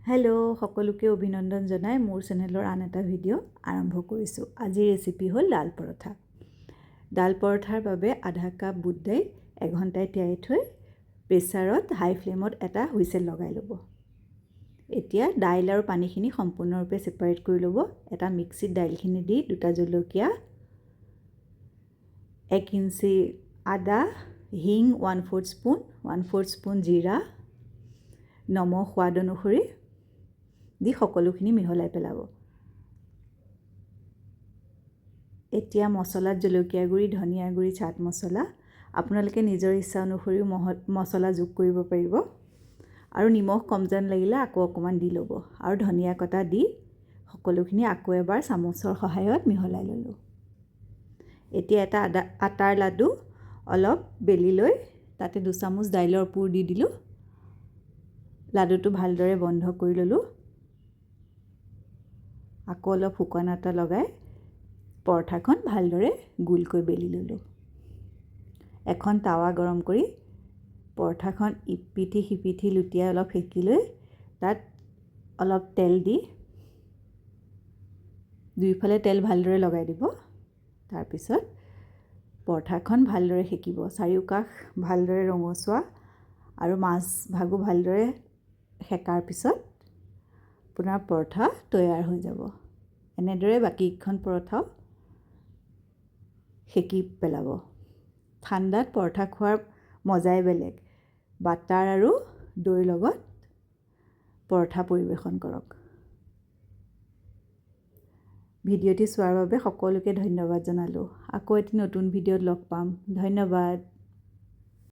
Hello' সকলোকে অভিনন্দন জনাই মোৰ চেনেলৰ আন এটা ভিডিঅ' আৰম্ভ কৰিছোঁ। আজিৰ ৰেচিপি হ'ল ডাল পৰঠা। ডাল পৰঠাৰ বাবে আধা কাপ বুট দাইল এঘণ্টাই তিয়াই থৈ প্ৰেছাৰত হাই ফ্লেমত এটা হুইচেল লগাই ল'ব। এতিয়া দাইল আৰু পানীখিনি সম্পূৰ্ণৰূপে ছেপাৰেট কৰি ল'ব। এটা মিক্সিত দাইলখিনি দি দুটা জলকীয়া, 1 ইঞ্চি আদা, হিং 1/4 স্পুন, 1/4 স্পুন জিৰা, নমখ সোৱাদ অনুসৰি দি সকলোখিনি মিহলাই পেলাব। এতিয়া মছলাত জলকীয়া গুড়ি, ধনিয়া গুড়ি, চাট মছলা আপোনালোকে নিজৰ ইচ্ছা অনুসৰিও মছলা যোগ কৰিব পাৰিব আৰু নিমখ কম যেন লাগিলে আকৌ অকণমান দি ল'ব আৰু ধনিয়া কটা দি সকলোখিনি আকৌ এবাৰ চামুচৰ সহায়ত মিহলাই ল'লোঁ। এতিয়া এটা আটাৰ লাডু অলপ বেলি লৈ তাতে 2 চামুচ দাইলৰ পুৰ দি দিলোঁ। লাডুটো ভালদৰে বন্ধ কৰি ল'লোঁ। আকৌ অলপ শুকান আটা লগাই পৰঠাখন ভালদৰে গোলকৈ বেলি ল'লোঁ। এখন টাৱা গৰম কৰি পৰঠাখন ইপিঠি সিপিঠি লুটিয়াই অলপ সেকি লৈ তাত অলপ তেল দি দুইফালে তেল ভালদৰে লগাই দিব। তাৰপিছত পৰঠাখন ভালদৰে সেকিব। চাৰিওকাষ ভালদৰে ৰঙচুৱা আৰু মাছ ভাগো ভালদৰে সেকাৰ পিছত আপোনাৰ পৰঠা তৈয়াৰ হৈ যাব। এনেদৰে বাকীখন পৰঠাও সেকি পেলাব। ঠাণ্ডাত পৰঠা খোৱাৰ মজাই বেলেগ। বাটাৰ আৰু দৈৰ লগত পৰঠা পৰিৱেশন কৰক। ভিডিঅ'টি চোৱাৰ বাবে সকলোকে ধন্যবাদ জনালোঁ। আকৌ এটি নতুন ভিডিঅ'ত লগ পাম। ধন্যবাদ।